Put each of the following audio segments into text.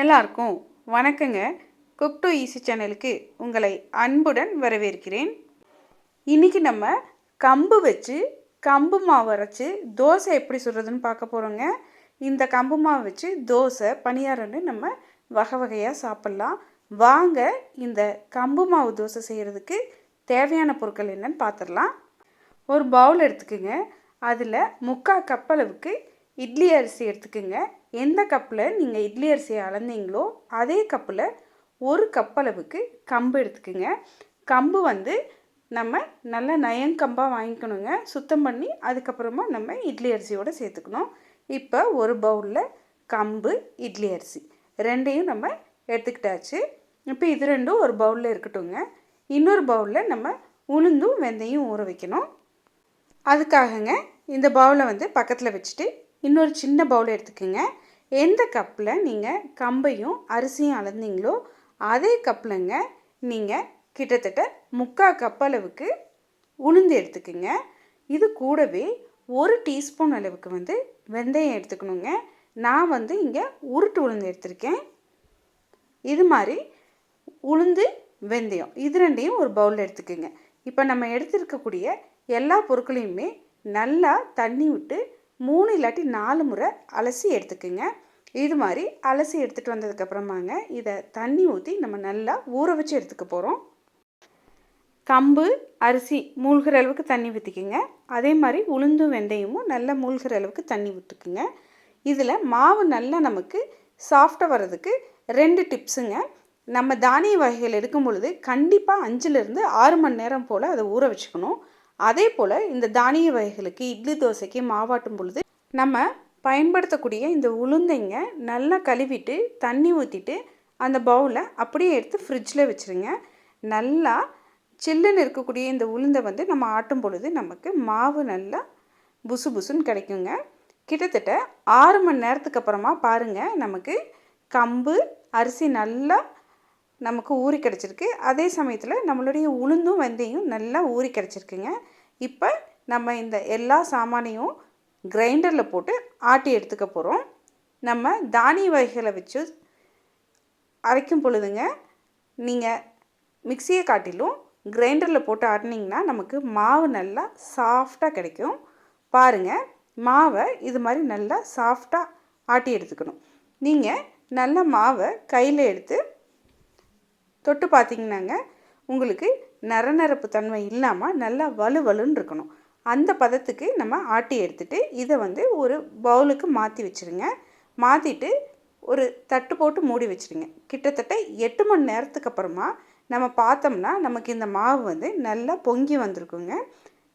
எல்லாருக்கும் வணக்கங்க. Cook to easy சேனலுக்கு உங்களை அன்புடன் வரவேற்கிறேன். இன்றைக்கி நம்ம கம்பு வச்சு கம்பு மாவு அரைச்சி தோசை எப்படி சுடுறதுன்னு பார்க்க போகிறோங்க. இந்த கம்பு மாவு வச்சு தோசை பணியாரம்னு நம்ம வகை வகையாக சாப்பிட்லாம். வாங்க இந்த கம்பு மாவு தோசை செய்கிறதுக்கு தேவையான பொருட்கள் என்னன்னு பார்த்துடலாம். ஒரு பவுல் எடுத்துக்கோங்க. அதில் 3/4 கப் அளவுக்கு இட்லி அரிசி எடுத்துக்கோங்க. எந்த கப்பில் நீங்கள் இட்லி அரிசியை அளந்தீங்களோ அதே கப்பில் 1 கப் அளவுக்கு கம்பு எடுத்துக்கோங்க. கம்பு நம்ம நல்ல நயங்கம்பாக வாங்கிக்கணுங்க. சுத்தம் பண்ணி அதுக்கப்புறமா நம்ம இட்லி அரிசியோடு சேர்த்துக்கணும். இப்போ ஒரு பவுலில் கம்பு, இட்லி அரிசி ரெண்டையும் நம்ம எடுத்துக்கிட்டாச்சு. இப்போ இது ரெண்டும் ஒரு பவுலில் இருக்கட்டுங்க. இன்னொரு பவுலில் நம்ம உளுந்தும் வெந்தயம் ஊற வைக்கணும். அதுக்காகங்க இந்த பவுலை பக்கத்தில் வச்சுட்டு இன்னொரு சின்ன பவுல் எடுத்துக்கோங்க. எந்த கப்பில் நீங்கள் கம்பையும் அரிசியும் அளந்தீங்களோ அதே கப்பில்ங்க நீங்கள் கிட்டத்தட்ட 3/4 கப் அளவுக்கு உளுந்து எடுத்துக்கோங்க. இது கூடவே 1 டீஸ்பூன் அளவுக்கு வெந்தயம் எடுத்துக்கணுங்க. நான் இங்கே உருட்டு உளுந்து எடுத்திருக்கேன். இது மாதிரி உளுந்து, வெந்தயம் இது ரெண்டையும் ஒரு பவுலில் எடுத்துக்கோங்க. இப்போ நம்ம எடுத்துருக்கக்கூடிய எல்லா பொருட்களையுமே நல்லா தண்ணி விட்டு 3 இல்லாட்டி 4 முறை அலசி எடுத்துக்கோங்க. இது மாதிரி அலசி எடுத்துகிட்டு வந்ததுக்கப்புறமாங்க இதை தண்ணி ஊற்றி நம்ம நல்லா ஊற வச்சு எடுத்துக்க போகிறோம். கம்பு, அரிசி மூழ்கிற அளவுக்கு தண்ணி ஊற்றிக்குங்க. அதே மாதிரி உளுந்தும் வெந்தயமும் நல்லா மூழ்கிற அளவுக்கு தண்ணி ஊற்றிக்குங்க. இதில் மாவு நல்லா நமக்கு சாஃப்டாக வர்றதுக்கு 2 டிப்ஸுங்க. நம்ம தானிய வகைகள் எடுக்கும் பொழுது கண்டிப்பாக 5லேருந்து 6 மணி நேரம் போல் அதை ஊற வச்சுக்கணும். அதே போல் இந்த தானிய வகைகளுக்கு இட்லி தோசைக்கு மாவாட்டும் பொழுது நம்ம பயன்படுத்தக்கூடிய இந்த உளுந்தைங்க நல்லா கழுவிட்டு தண்ணி ஊற்றிட்டு அந்த பவுலை அப்படியே எடுத்து ஃப்ரிட்ஜில் வச்சுருங்க. நல்லா சில்லுன்னு இருக்கக்கூடிய இந்த உளுந்தை நம்ம ஆட்டும் பொழுது நமக்கு மாவு நல்லா புசு புசுன்னு கிடைக்குங்க. கிட்டத்தட்ட 6 மணி நேரத்துக்கு அப்புறமா பாருங்கள், நமக்கு கம்பு, அரிசி நல்லா நமக்கு ஊறி கிடச்சிருக்கு. அதே சமயத்தில் நம்மளுடைய உளுந்தும் வெந்தயம் நல்லா ஊறி கிடச்சிருக்குங்க. இப்போ நம்ம இந்த எல்லா சாமானையும் கிரைண்டரில் போட்டு ஆட்டி எடுத்துக்க போகிறோம். நம்ம தானிய வகைகளை வச்சு அரைக்கும் பொழுதுங்க நீங்கள் மிக்சியை காட்டிலும் கிரைண்டரில் போட்டு ஆட்டினீங்கன்னா நமக்கு மாவு நல்லா சாஃப்டாக கிடைக்கும். பாருங்கள், மாவை இது மாதிரி நல்லா சாஃப்டாக ஆட்டி எடுத்துக்கணும். நீங்கள் நல்ல மாவை கையில் எடுத்து தொட்டு பார்த்திங்கன்னாங்க உங்களுக்கு நரநரப்பு தன்மை இல்லாமல் நல்லா வலுவலுன்னு இருக்கணும். அந்த பதத்துக்கு நம்ம ஆட்டி எடுத்துகிட்டு இதை ஒரு பவுலுக்கு மாற்றி வச்சுருங்க. மாற்றிட்டு ஒரு தட்டு போட்டு மூடி வச்சுருங்க. கிட்டத்தட்ட 8 மணி நேரத்துக்கு அப்புறமா நம்ம பார்த்தோம்னா நமக்கு இந்த மாவு நல்லா பொங்கி வந்திருக்குங்க.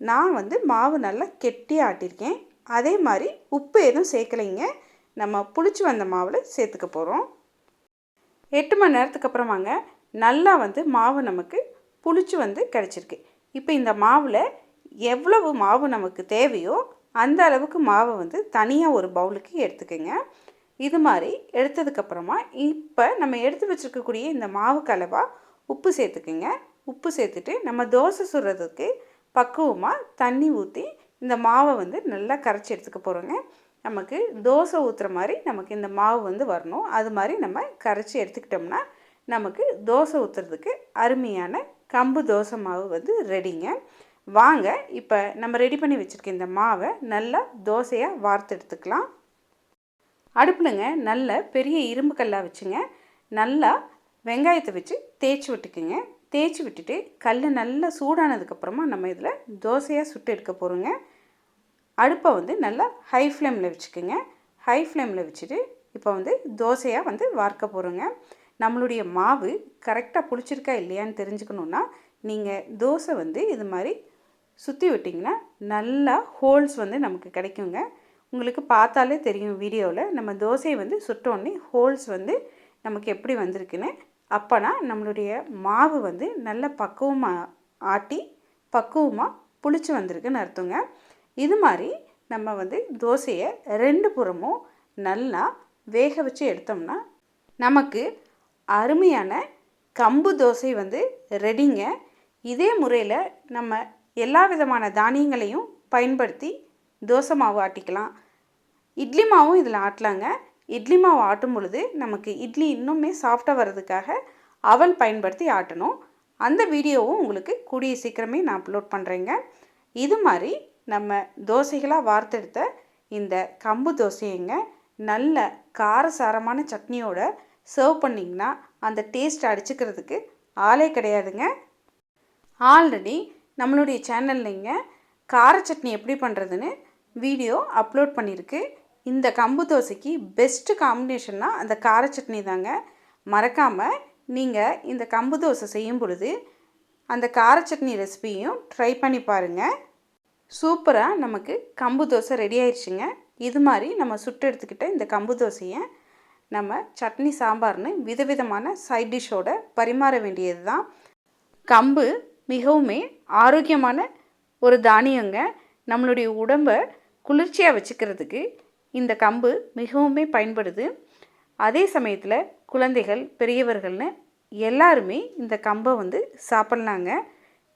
நான் மாவு நல்லா கெட்டியாக ஆட்டியிருக்கேன். அதே மாதிரி உப்பு எதுவும் சேர்க்கலைங்க. நம்ம புளிச்சு வந்த மாவில் சேர்த்துக்க போகிறோம். 8 மணி நேரத்துக்கு அப்புறமாங்க நல்லா மாவு நமக்கு புளிச்சு கிடச்சிருக்கு. இப்போ இந்த மாவில் எவ்வளவு மாவு நமக்கு தேவையோ அந்த அளவுக்கு மாவை தனியாக ஒரு பவுலுக்கு எடுத்துக்கோங்க. இது மாதிரி எடுத்ததுக்கப்புறமா இப்போ நம்ம எடுத்து வச்சுருக்கக்கூடிய இந்த மாவுக்கு அளவாக உப்பு சேர்த்துக்குங்க. உப்பு சேர்த்துட்டு நம்ம தோசை சுடுறதுக்கு பக்குவமாக தண்ணி ஊற்றி இந்த மாவை நல்லா கரைச்சி எடுத்துக்க போகிறோங்க. நமக்கு தோசை ஊற்றுற மாதிரி நமக்கு இந்த மாவு வரணும். அது மாதிரி நம்ம கரைச்சி எடுத்துக்கிட்டோம்னா நமக்கு தோசை ஊற்றுறதுக்கு அருமையான கம்பு தோசை மாவு ரெடிங்க. வாங்க இப்போ நம்ம ரெடி பண்ணி வச்சுருக்க இந்த மாவை நல்லா தோசையாக வார்த்து எடுத்துக்கலாம். அடுப்புலங்க நல்ல பெரிய இரும்பு கல்லாக வச்சுங்க நல்லா வெங்காயத்தை வச்சு தேய்ச்சி விட்டுக்குங்க. தேய்ச்சி விட்டுட்டு கல் நல்லா சூடானதுக்கப்புறமா நம்ம இதில் தோசையாக சுட்டு எடுக்க போகிறோங்க. அடுப்பை நல்லா ஹை ஃப்ளேமில் வச்சுக்கோங்க. ஹை ஃப்ளேமில் வச்சுட்டு இப்போ தோசையாக வார்க்க போகிறோங்க. நம்மளுடைய மாவு கரெக்டாக புளிச்சிருக்கா இல்லையான்னு தெரிஞ்சுக்கணுன்னா நீங்கள் தோசை இது மாதிரி சுற்றி விட்டிங்கன்னா நல்லா ஹோல்ஸ் நமக்கு கிடைக்குங்க. உங்களுக்கு பார்த்தாலே தெரியும் வீடியோவில். நம்ம தோசையை சுட்டோடனே ஹோல்ஸ் நமக்கு எப்படி வந்திருக்குன்னு. அப்போனா நம்மளுடைய மாவு நல்ல பக்குவமாக ஆட்டி பக்குவமாக புளிச்சு வந்திருக்குன்னு அர்த்தங்க. இது மாதிரி நம்ம தோசையை 2 புறமும் நல்லா வேக வச்சு எடுத்தோம்னா நமக்கு அருமையான கம்பு தோசை ரெடிங்க. இதே முறையில் நம்ம எல்லா விதமான தானியங்களையும் பயன்படுத்தி தோசை மாவு ஆட்டிக்கலாம். இட்லி மாவும் இதில் ஆட்டலாங்க. இட்லி மாவு ஆட்டும் பொழுது நமக்கு இட்லி இன்னுமே சாஃப்டாக வர்றதுக்காக அவல் பயன்படுத்தி ஆட்டணும். அந்த வீடியோவும் உங்களுக்கு கூடிய சீக்கிரமே நான் அப்லோட் பண்ணுறேங்க. இது மாதிரி நம்ம தோசைகளாக வார்த்தெடுத்த இந்த கம்பு தோசையைங்க நல்ல காரசாரமான சட்னியோட சர்வ் பண்ணிங்கன்னா அந்த டேஸ்ட் அடிச்சுக்கிறதுக்கு ஆளே கிடையாதுங்க. ஆல்ரெடி நம்மளுடைய சேனல்லைங்க கார சட்னி எப்படி பண்ணுறதுன்னு வீடியோ அப்லோட் பண்ணியிருக்கு. இந்த கம்பு தோசைக்கு பெஸ்ட்டு காம்பினேஷன்னா அந்த கார சட்னி தாங்க. மறக்காமல் நீங்கள் இந்த கம்பு தோசை செய்யும் பொழுது அந்த கார சட்னி ரெசிபியும் ட்ரை பண்ணி பாருங்கள். சூப்பராக நமக்கு கம்பு தோசை ரெடி ஆயிடுச்சுங்க. இது மாதிரி நம்ம சுட்டு எடுத்துக்கிட்ட இந்த கம்பு தோசையை நம்ம சட்னி சாம்பார்னு விதவிதமான சைட் டிஷ்ஷோடு பரிமாற வேண்டியது தான். கம்பு மிகவுமே ஆரோக்கியமான ஒரு தானியங்க. நம்மளுடைய உடம்பை குளிர்ச்சியாக வச்சுக்கிறதுக்கு இந்த கம்பு மிகவுமே பயன்படுது. அதே சமயத்தில் குழந்தைகள் பெரியவர்கள்னு எல்லாருமே இந்த கம்பை சாப்பிட்லாங்க.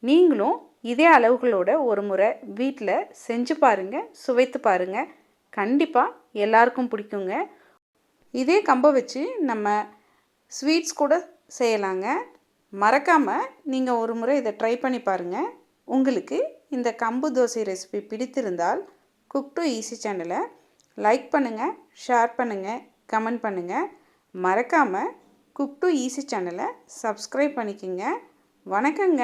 நீங்களும் இதே அளவுகளோட ஒரு முறை வீட்டில் செஞ்சு பாருங்கள், சுவைத்து பாருங்கள். கண்டிப்பாக எல்லாருக்கும் பிடிக்குங்க. இதே கம்பை வச்சு நம்ம ஸ்வீட்ஸ் கூட செய்யலாங்க. மறக்காமல் நீங்கள் ஒரு முறை இதை ட்ரை பண்ணி பாருங்கள். உங்களுக்கு இந்த கம்பு தோசை ரெசிபி பிடித்திருந்தால் குக் டு ஈஸி சேனலை லைக் பண்ணுங்கள், ஷேர் பண்ணுங்கள், கமெண்ட் பண்ணுங்கள். மறக்காமல் குக் டு ஈஸி சேனலை சப்ஸ்கிரைப் பண்ணிக்கோங்க. வணக்கங்க.